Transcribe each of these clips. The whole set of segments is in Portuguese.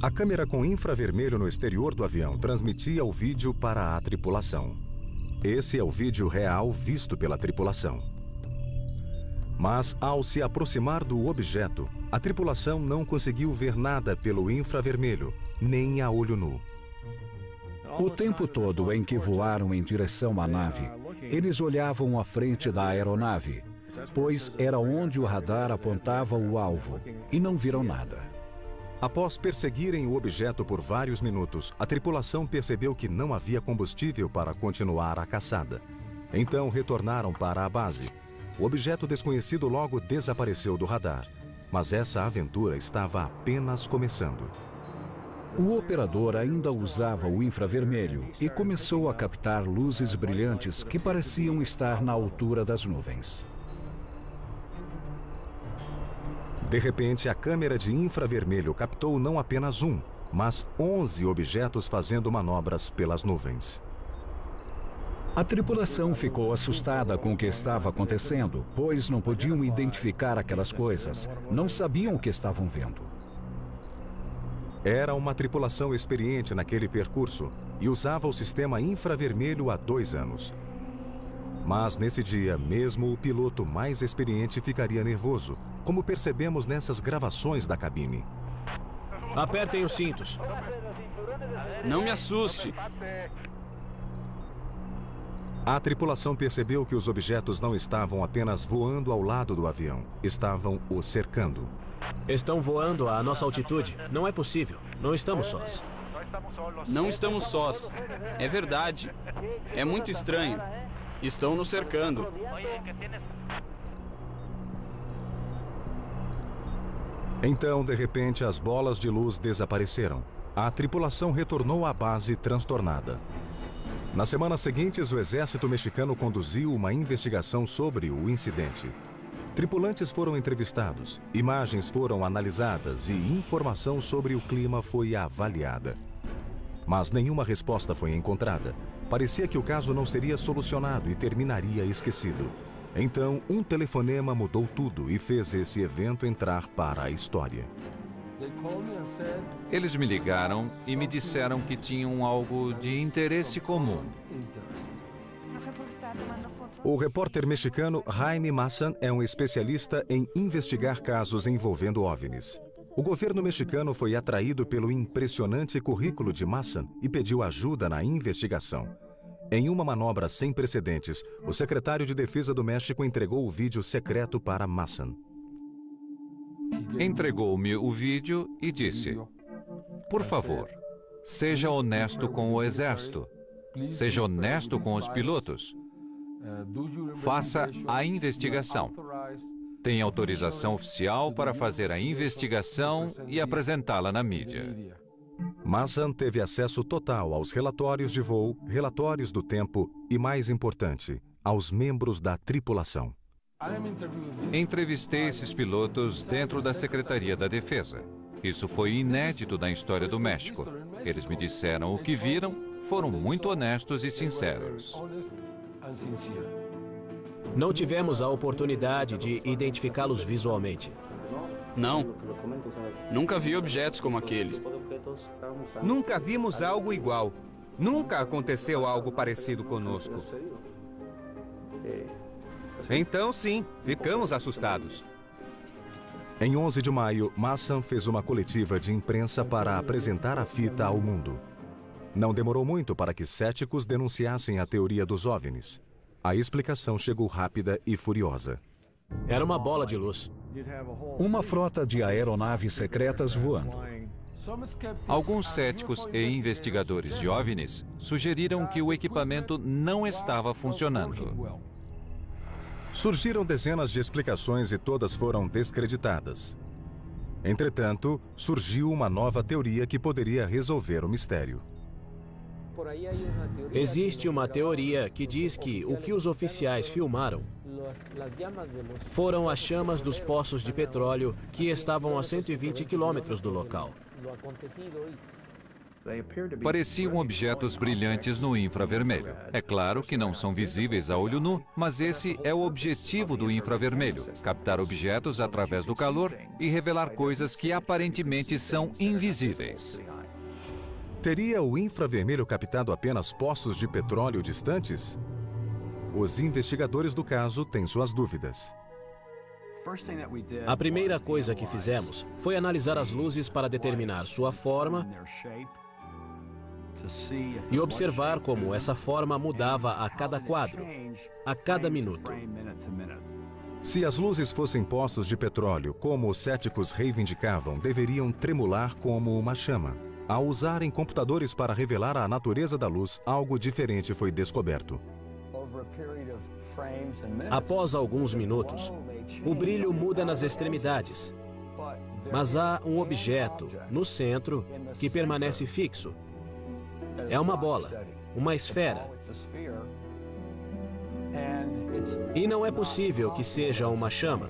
A câmera com infravermelho no exterior do avião transmitia o vídeo para a tripulação. Esse é o vídeo real visto pela tripulação. Mas, ao se aproximar do objeto, a tripulação não conseguiu ver nada pelo infravermelho, nem a olho nu. O tempo todo em que voaram em direção à nave, eles olhavam à frente da aeronave, pois era onde o radar apontava o alvo, e não viram nada. Após perseguirem o objeto por vários minutos, a tripulação percebeu que não havia combustível para continuar a caçada. Então retornaram para a base. O objeto desconhecido logo desapareceu do radar, mas essa aventura estava apenas começando. O operador ainda usava o infravermelho e começou a captar luzes brilhantes que pareciam estar na altura das nuvens. De repente, a câmera de infravermelho captou não apenas um, mas 11 objetos fazendo manobras pelas nuvens. A tripulação ficou assustada com o que estava acontecendo, pois não podiam identificar aquelas coisas, não sabiam o que estavam vendo. Era uma tripulação experiente naquele percurso e usava o sistema infravermelho há 2 anos. Mas nesse dia, mesmo o piloto mais experiente ficaria nervoso, como percebemos nessas gravações da cabine. Apertem os cintos. Não me assuste. A tripulação percebeu que os objetos não estavam apenas voando ao lado do avião, estavam o cercando. Estão voando à nossa altitude. Não é possível. Não estamos sós. Não estamos sós. É verdade. É muito estranho. Estão nos cercando. Então, de repente, as bolas de luz desapareceram. A tripulação retornou à base transtornada. Nas semanas seguintes, o exército mexicano conduziu uma investigação sobre o incidente. Tripulantes foram entrevistados, imagens foram analisadas e informação sobre o clima foi avaliada. Mas nenhuma resposta foi encontrada. Parecia que o caso não seria solucionado e terminaria esquecido. Então, um telefonema mudou tudo e fez esse evento entrar para a história. Eles me ligaram e me disseram que tinham algo de interesse comum. O repórter mexicano Jaime Maussan é um especialista em investigar casos envolvendo OVNIs. O governo mexicano foi atraído pelo impressionante currículo de Maussan e pediu ajuda na investigação. Em uma manobra sem precedentes, o secretário de Defesa do México entregou o vídeo secreto para Maussan. Entregou-me o vídeo e disse: "Por favor, seja honesto com o exército. Seja honesto com os pilotos. Faça a investigação. Tem autorização oficial para fazer a investigação e apresentá-la na mídia." Maussan teve acesso total aos relatórios de voo, relatórios do tempo e, mais importante, aos membros da tripulação. Entrevistei esses pilotos dentro da Secretaria da Defesa. Isso foi inédito na história do México. Eles me disseram o que viram, foram muito honestos e sinceros. Não tivemos a oportunidade de identificá-los visualmente. Não. Nunca vi objetos como aqueles. Nunca vimos algo igual. Nunca aconteceu algo parecido conosco. Então, sim, ficamos assustados. Em 11 de maio, Maussan fez uma coletiva de imprensa para apresentar a fita ao mundo. Não demorou muito para que céticos denunciassem a teoria dos OVNIs. A explicação chegou rápida e furiosa. Era uma bola de luz. Uma frota de aeronaves secretas voando. Alguns céticos e investigadores de OVNIs sugeriram que o equipamento não estava funcionando. Surgiram dezenas de explicações e todas foram descreditadas. Entretanto, surgiu uma nova teoria que poderia resolver o mistério. Existe uma teoria que diz que o que os oficiais filmaram foram as chamas dos poços de petróleo que estavam a 120 quilômetros do local. Pareciam objetos brilhantes no infravermelho. É claro que não são visíveis a olho nu, mas esse é o objetivo do infravermelho: captar objetos através do calor e revelar coisas que aparentemente são invisíveis. Teria o infravermelho captado apenas poços de petróleo distantes? Os investigadores do caso têm suas dúvidas. A primeira coisa que fizemos foi analisar as luzes para determinar sua forma e observar como essa forma mudava a cada quadro, a cada minuto. Se as luzes fossem poços de petróleo, como os céticos reivindicavam, deveriam tremular como uma chama. Ao usarem computadores para revelar a natureza da luz, algo diferente foi descoberto. Após alguns minutos, o brilho muda nas extremidades, mas há um objeto no centro que permanece fixo. É uma bola, uma esfera. E não é possível que seja uma chama,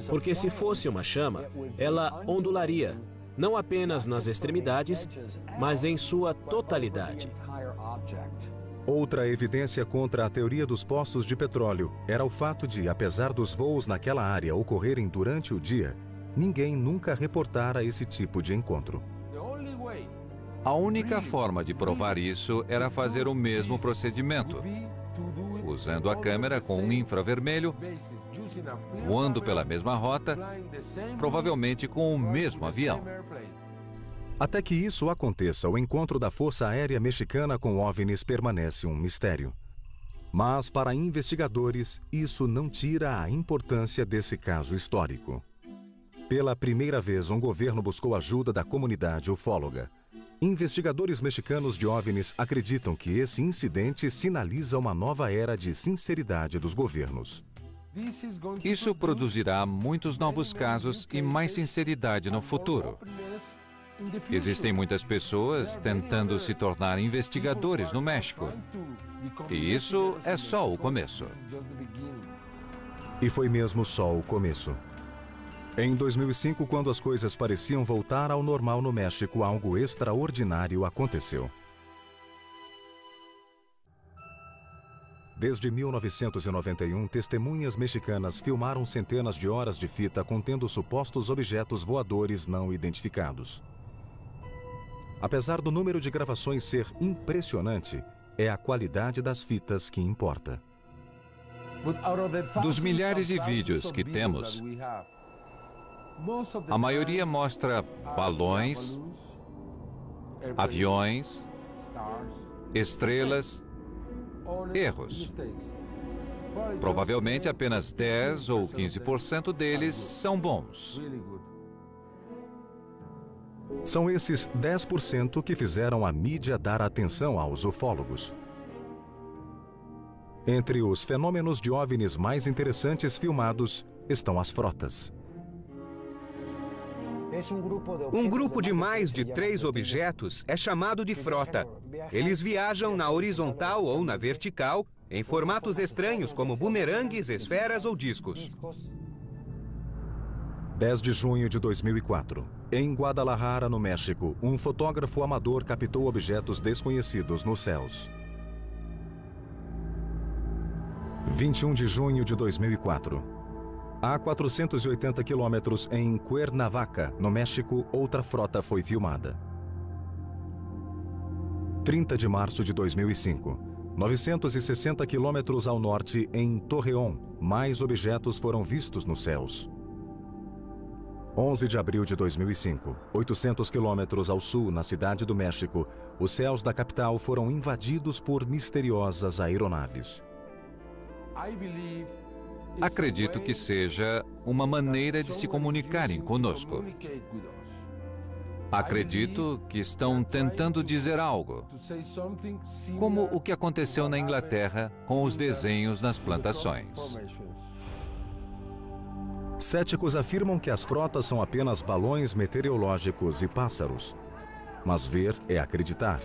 porque se fosse uma chama, ela ondularia, não apenas nas extremidades, mas em sua totalidade. Outra evidência contra a teoria dos poços de petróleo era o fato de, apesar dos voos naquela área ocorrerem durante o dia, ninguém nunca reportara esse tipo de encontro. A única forma de provar isso era fazer o mesmo procedimento, usando a câmera com um infravermelho, voando pela mesma rota, provavelmente com o mesmo avião. Até que isso aconteça, o encontro da Força Aérea Mexicana com OVNIs permanece um mistério. Mas, para investigadores, isso não tira a importância desse caso histórico. Pela primeira vez, um governo buscou ajuda da comunidade ufóloga. Investigadores mexicanos de OVNIs acreditam que esse incidente sinaliza uma nova era de sinceridade dos governos. Isso produzirá muitos novos casos e mais sinceridade no futuro. Existem muitas pessoas tentando se tornar investigadores no México. E isso é só o começo. E foi mesmo só o começo. Em 2005, quando as coisas pareciam voltar ao normal no México, algo extraordinário aconteceu. Desde 1991, testemunhas mexicanas filmaram centenas de horas de fita contendo supostos objetos voadores não identificados. Apesar do número de gravações ser impressionante, é a qualidade das fitas que importa. Dos milhares de vídeos que temos, a maioria mostra balões, aviões, estrelas, erros. Provavelmente apenas 10 ou 15% deles são bons. São esses 10% que fizeram a mídia dar atenção aos ufólogos. Entre os fenômenos de OVNIs mais interessantes filmados estão as frotas. Um grupo de mais de 3 objetos é chamado de frota. Eles viajam na horizontal ou na vertical, em formatos estranhos como bumerangues, esferas ou discos. 10 de junho de 2004. Em Guadalajara, no México, um fotógrafo amador captou objetos desconhecidos nos céus. 21 de junho de 2004. A 480 quilômetros em Cuernavaca, no México, outra frota foi filmada. 30 de março de 2005. 960 quilômetros ao norte, em Torreón, mais objetos foram vistos nos céus. 11 de abril de 2005. 800 quilômetros ao sul, na cidade do México, os céus da capital foram invadidos por misteriosas aeronaves. Acredito que seja uma maneira de se comunicarem conosco. Acredito que estão tentando dizer algo, como o que aconteceu na Inglaterra com os desenhos nas plantações. Céticos afirmam que as frotas são apenas balões meteorológicos e pássaros. Mas ver é acreditar.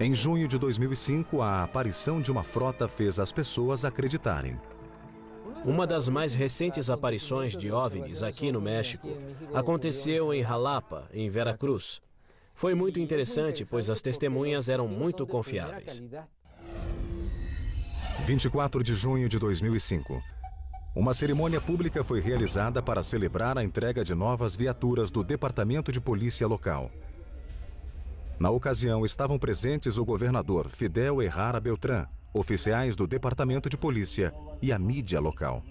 Em junho de 2005, a aparição de uma frota fez as pessoas acreditarem. Uma das mais recentes aparições de OVNIs aqui no México aconteceu em Jalapa, em Veracruz. Foi muito interessante, pois as testemunhas eram muito confiáveis. 24 de junho de 2005. Uma cerimônia pública foi realizada para celebrar a entrega de novas viaturas do Departamento de Polícia local. Na ocasião, estavam presentes o governador Fidel Herrera Beltrán, oficiais do Departamento de Polícia e a mídia local.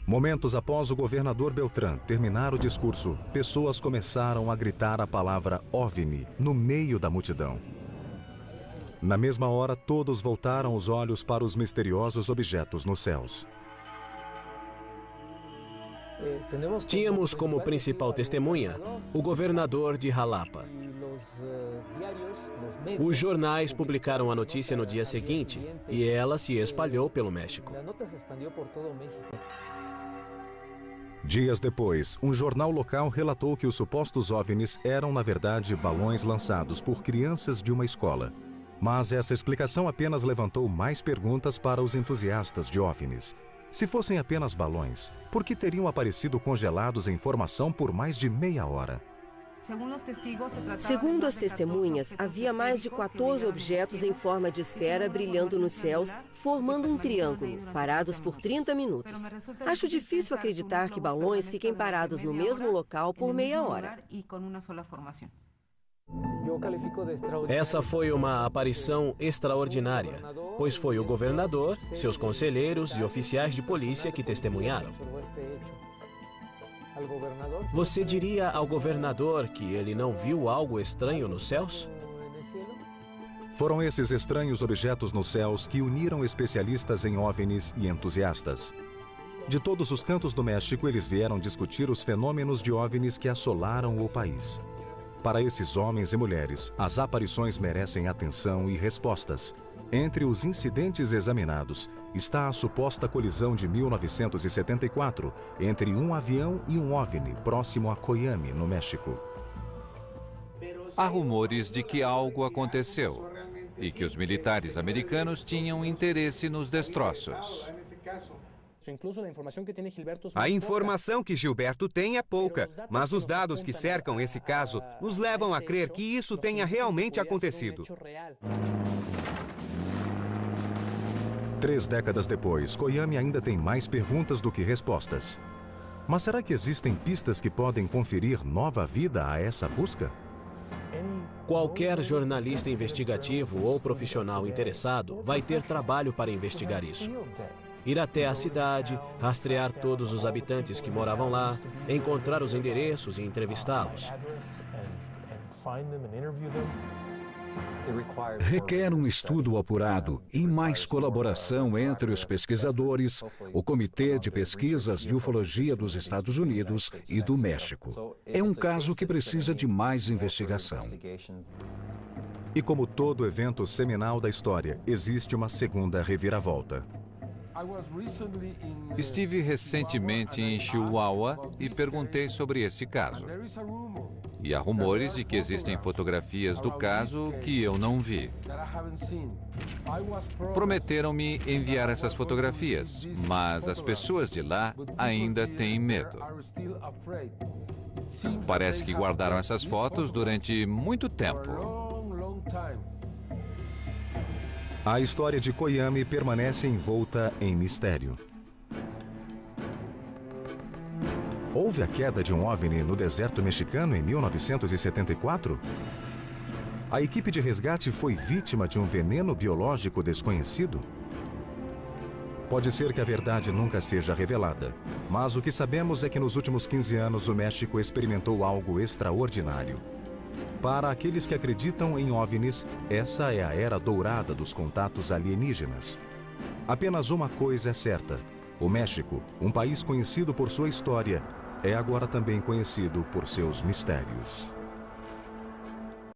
Momentos após o governador Beltrán terminar o discurso, pessoas começaram a gritar a palavra OVNI no meio da multidão. Na mesma hora, todos voltaram os olhos para os misteriosos objetos nos céus. Tínhamos como principal testemunha o governador de Jalapa. Os jornais publicaram a notícia no dia seguinte e ela se espalhou pelo México. Dias depois, um jornal local relatou que os supostos OVNIs eram, na verdade, balões lançados por crianças de uma escola. Mas essa explicação apenas levantou mais perguntas para os entusiastas de OVNIs. Se fossem apenas balões, por que teriam aparecido congelados em formação por mais de meia hora? Segundo as testemunhas, havia mais de 14 objetos em forma de esfera brilhando nos céus, formando um triângulo, parados por 30 minutos. Acho difícil acreditar que balões fiquem parados no mesmo local por meia hora. Essa foi uma aparição extraordinária, pois foi o governador, seus conselheiros e oficiais de polícia que testemunharam. Você diria ao governador que ele não viu algo estranho nos céus? Foram esses estranhos objetos nos céus que uniram especialistas em OVNIs e entusiastas. De todos os cantos do México, eles vieram discutir os fenômenos de OVNIs que assolaram o país. Para esses homens e mulheres, as aparições merecem atenção e respostas. Entre os incidentes examinados está a suposta colisão de 1974 entre um avião e um OVNI próximo a Coyame, no México. Há rumores de que algo aconteceu e que os militares americanos tinham interesse nos destroços. A informação que Gilberto tem é pouca, mas os dados que cercam esse caso nos levam a crer que isso tenha realmente acontecido. 3 décadas depois, Coyame ainda tem mais perguntas do que respostas. Mas será que existem pistas que podem conferir nova vida a essa busca? Qualquer jornalista investigativo ou profissional interessado vai ter trabalho para investigar isso. Ir até a cidade, rastrear todos os habitantes que moravam lá, encontrar os endereços e entrevistá-los. Requer um estudo apurado e mais colaboração entre os pesquisadores, o Comitê de Pesquisas de Ufologia dos Estados Unidos e do México. É um caso que precisa de mais investigação. E como todo evento seminal da história, existe uma segunda reviravolta. Estive recentemente em Chihuahua e perguntei sobre esse caso. E há rumores de que existem fotografias do caso que eu não vi. Prometeram-me enviar essas fotografias, mas as pessoas de lá ainda têm medo. Parece que guardaram essas fotos durante muito tempo. A história de Coyame permanece envolta em mistério. Houve a queda de um OVNI no deserto mexicano em 1974? A equipe de resgate foi vítima de um veneno biológico desconhecido? Pode ser que a verdade nunca seja revelada, mas o que sabemos é que nos últimos 15 anos o México experimentou algo extraordinário. Para aqueles que acreditam em OVNIs, essa é a era dourada dos contatos alienígenas. Apenas uma coisa é certa: o México, um país conhecido por sua história, é agora também conhecido por seus mistérios.